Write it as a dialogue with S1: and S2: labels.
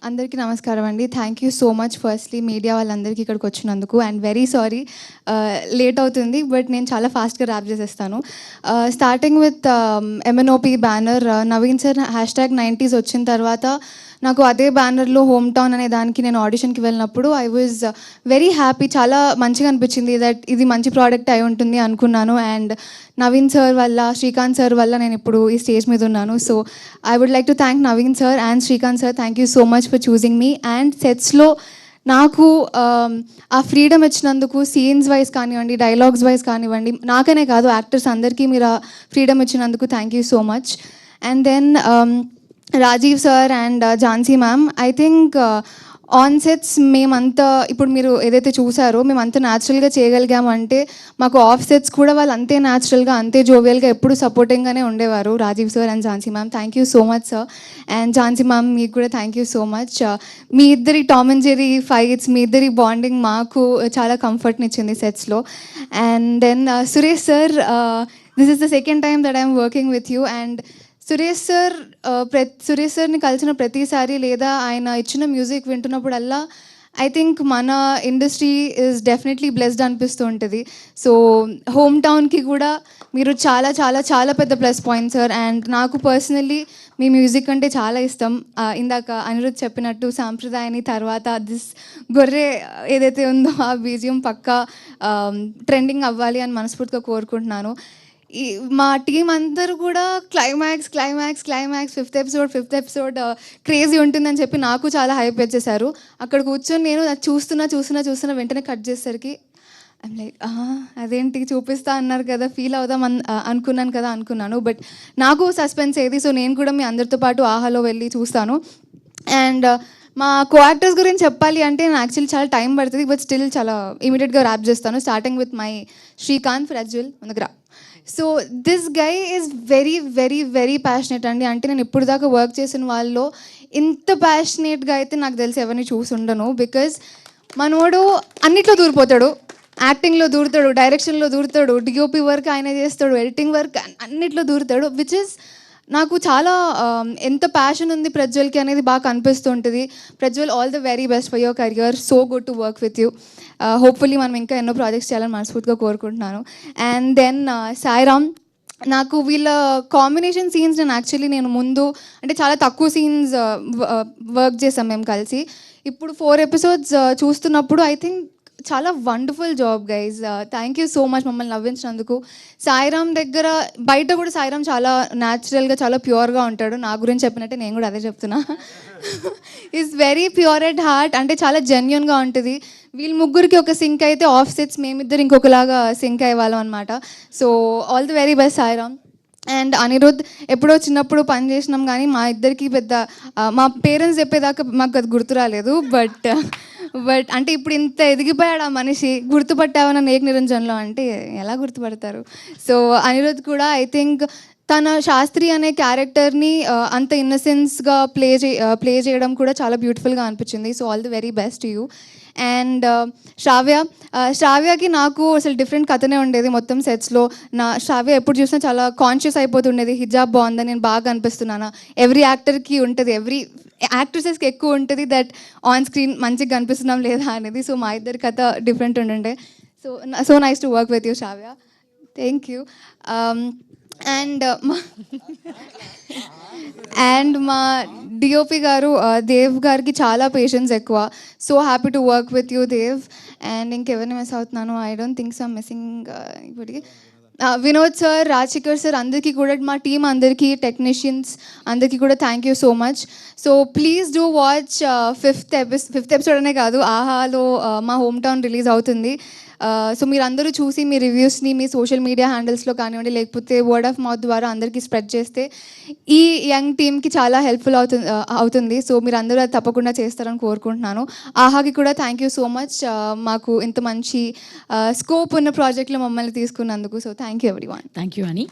S1: అందరికీ నమస్కారం అండి. Thank you so much firstly media వాళ్ళందరికీ ఇక్కడికి వచ్చినందుకు. అండ్ వెరీ సారీ లేట్ అవుతుంది, బట్ నేను చాలా ఫాస్ట్గా ర్యాప్ చేసేస్తాను. Starting with MNOP banner, Naveen sir #90s వచ్చిన తర్వాత నాకు అదే బ్యానర్లో హోమ్ టౌన్ అనే దానికి నేను ఆడిషన్కి వెళ్ళినప్పుడు ఐ వాజ్ వెరీ హ్యాపీ. చాలా మంచిగా అనిపించింది దట్ ఇది మంచి ప్రోడక్ట్ అయి ఉంటుంది అనుకున్నాను. అండ్ నవీన్ సార్ వల్ల, శ్రీకాంత్ సార్ వల్ల నేను ఇప్పుడు ఈ స్టేజ్ మీద ఉన్నాను. So I would like to thank Naveen sir and Srikanth sir. Thank you so much for choosing me. And సెట్స్లో నాకు ఆ ఫ్రీడమ్ ఇచ్చినందుకు, సీన్స్ వైజ్ కానివ్వండి, డైలాగ్స్ వైజ్ కానివ్వండి, నాకనే కాదు యాక్టర్స్ అందరికీ మీరు ఆ ఫ్రీడమ్ ఇచ్చినందుకు thank you so much. And then Rajeev sir and Jhansi ma'am, I think on sets మేమంతా ఇప్పుడు మీరు ఏదైతే చూసారో మేమంతా న్యాచురల్గా చేయగలిగామంటే మాకు ఆఫ్ సెట్స్ కూడా వాళ్ళు అంతే న్యాచురల్గా, అంతే జోవియల్గా ఎప్పుడు సపోర్టింగ్గానే ఉండేవారు. Rajeev sir and Jhansi ma'am, thank you so much sir. And Jhansi ma'am మీకు కూడా థ్యాంక్ యూ సో మచ్. మీ ఇద్దరి టామ్ అండ్ జెర్రీ ఫైట్స్, మీ ఇద్దరి బాండింగ్ మాకు చాలా కంఫర్ట్ని ఇచ్చింది సెట్స్లో. And then Suresh sir, this is the second time that I'm working with you. And Suresh సార్ని కలిసిన ప్రతిసారి లేదా ఆయన ఇచ్చిన మ్యూజిక్ వింటున్నప్పుడల్లా ఐ థింక్ మన ఇండస్ట్రీ ఈజ్ డెఫినెట్లీ బ్లెస్డ్ అనిపిస్తూ ఉంటుంది. సో హోమ్ టౌన్కి కూడా మీరు చాలా చాలా చాలా పెద్ద ప్లస్ పాయింట్ సార్. అండ్ నాకు పర్సనల్లీ మీ మ్యూజిక్ అంటే చాలా ఇష్టం. ఇందాక అనిరుద్ చెప్పినట్టు సాంప్రదాయని తర్వాత దిస్ గొర్రె ఏదైతే ఉందో ఆ బీజియం పక్కా ట్రెండింగ్ అవ్వాలి అని మనస్ఫూర్తిగా కోరుకుంటున్నాను. మా టీం అందరూ కూడా క్లైమాక్స్ ఫిఫ్త్ ఎపిసోడ్ క్రేజీ ఉంటుందని చెప్పి నాకు చాలా హైప్ వచ్చేసారు. అక్కడ కూర్చొని నేను చూస్తున్నా వెంటనే కట్ చేసేసరికి ఐమ్ లైక్ అదేంటి చూపిస్తా అన్నారు కదా, ఫీల్ అవుదాం అనుకున్నాను. బట్ నాకు సస్పెన్స్ ఏది, సో నేను కూడా మీ అందరితో పాటు ఆహాలో వెళ్ళి చూస్తాను. అండ్ మా కో యాక్టర్స్ గురించి చెప్పాలి అంటే నాకు యాక్చువల్లీ చాలా టైం పడుతుంది, బట్ స్టిల్ చాలా ఇమీడియట్గా ర్యాప్ చేస్తాను. Starting with my Srikanth Prajwal ముందుగా. So this guy is very very very passionate అండి. అంటే నేను ఇప్పుడు దాకా వర్క్ చేసిన వాళ్ళలో ఇంత ప్యాషనేట్గా అయితే నాకు తెలిసి ఎవరిని చూసి ఉండను. బికాజ్ మనోడు అన్నిట్లో దూరిపోతాడు, యాక్టింగ్లో దూరుతాడు, డైరెక్షన్లో దూరుతాడు, డిఓపి వర్క్ ఆయన చేస్తాడు, ఎడిటింగ్ వర్క్ అన్నిట్లో దూరుతాడు. విచ్ ఇస్ నాకు చాలా ఎంత ప్యాషన్ ఉంది ప్రజ్వల్కి అనేది బాగా కనిపిస్తుంటుంది. Prajwal, all the very best for your career. So good to work with you. Hopefully మనం ఇంకా ఎన్నో ప్రాజెక్ట్స్ చేయాలని మనస్ఫూర్తిగా కోరుకుంటున్నాను. అండ్ దెన్ సాయిరామ్, నాకు వీళ్ళ కాంబినేషన్ సీన్స్ నేను ముందు అంటే చాలా తక్కువ సీన్స్ వర్క్ చేసాం మేము కలిసి. ఇప్పుడు 4 ఎపిసోడ్స్ చూస్తున్నప్పుడు ఐ థింక్ చాలా wonderful job guys. Thank you so much మమ్మల్ని నవ్వించినందుకు. సాయిరామ్ దగ్గర బయట కూడా సాయిరామ్ చాలా న్యాచురల్గా, చాలా ప్యూర్గా ఉంటాడు. నా గురించి చెప్పినట్టే నేను కూడా అదే చెప్తున్నా. Is very pure at heart, అంటే చాలా జెన్యున్గా ఉంటుంది. వీళ్ళ ముగ్గురికి ఒక సింక్ అయితే ఆఫ్ సెట్స్ మేమిద్దరు ఇంకొకలాగా సింక్ అయ్యేవాళ్ళం అనమాట. So all the very best Sairam. And Anirudh, ఎప్పుడో చిన్నప్పుడు పని చేసినాం కానీ మా ఇద్దరికి పెద్ద మా పేరెంట్స్ చెప్పేదాకా మాకు అది గుర్తు రాలేదు. బట్ అంటే ఇప్పుడు ఇంత ఎదిగిపోయాడు ఆ మనిషి, గుర్తుపట్టావన్న ఏక నిరంజన్లో అంటే ఎలా గుర్తుపడతారు? సో అనిరుద్ కూడా ఐ థింక్ తన శాస్త్రి అనే క్యారెక్టర్ని అంత ఇన్నసెన్స్గా ప్లే చేయడం కూడా చాలా బ్యూటిఫుల్గా అనిపించింది. So all the very best you. And శ్రావ్యకి నాకు అసలు డిఫరెంట్ కథనే ఉండేది మొత్తం సెట్స్లో. శ్రావ్య ఎప్పుడు చూసినా చాలా కాన్షియస్ అయిపోతుండేది, హిజాబ్ బాగుందని నేను బాగా అనిపిస్తున్నాను. ఎవ్రీ యాక్టర్కి ఉంటుంది, ఎవ్రీ యాక్ట్రెసెస్కి ఎక్కువ ఉంటుంది దట్ ఆన్ స్క్రీన్ మంచిగా కనిపిస్తున్నాం లేదా అనేది. సో మా ఇద్దరి కథ డిఫరెంట్ ఉండే. So nice to work with you Shravya. Thank you. And మా డిఓపి గారు దేవ్ గారికి చాలా పేషెన్స్ ఎక్కువ. So happy to work with you Dev. And ఇంకెవరిని మిస్ అవుతున్నాను? I don't think so missing ఇప్పటికి. వినోద్ సార్, రాజశేఖర్ సార్, అందరికీ కూడా, మా టీం అందరికీ, టెక్నీషియన్స్ అందరికీ కూడా thank you so much. So please do watch fifth episode అనే కాదు, ఆహాలో మా హోమ్ టౌన్ రిలీజ్ అవుతుంది. సో మీరు అందరూ చూసి మీ రివ్యూస్ని మీ సోషల్ మీడియా హ్యాండిల్స్లో కానివ్వండి, లేకపోతే వర్డ్ ఆఫ్ మౌత్ ద్వారా అందరికీ స్ప్రెడ్ చేస్తే ఈ యంగ్ టీమ్కి చాలా హెల్ప్ఫుల్ అవుతుంది. సో మీరు అందరూ అది తప్పకుండా చేస్తారని కోరుకుంటున్నాను. ఆహాకి కూడా థ్యాంక్ యూ సో మచ్, మాకు ఇంత మంచి స్కోప్ ఉన్న ప్రాజెక్ట్లో మమ్మల్ని తీసుకున్నందుకు. So thank you everyone.
S2: Thank you అని.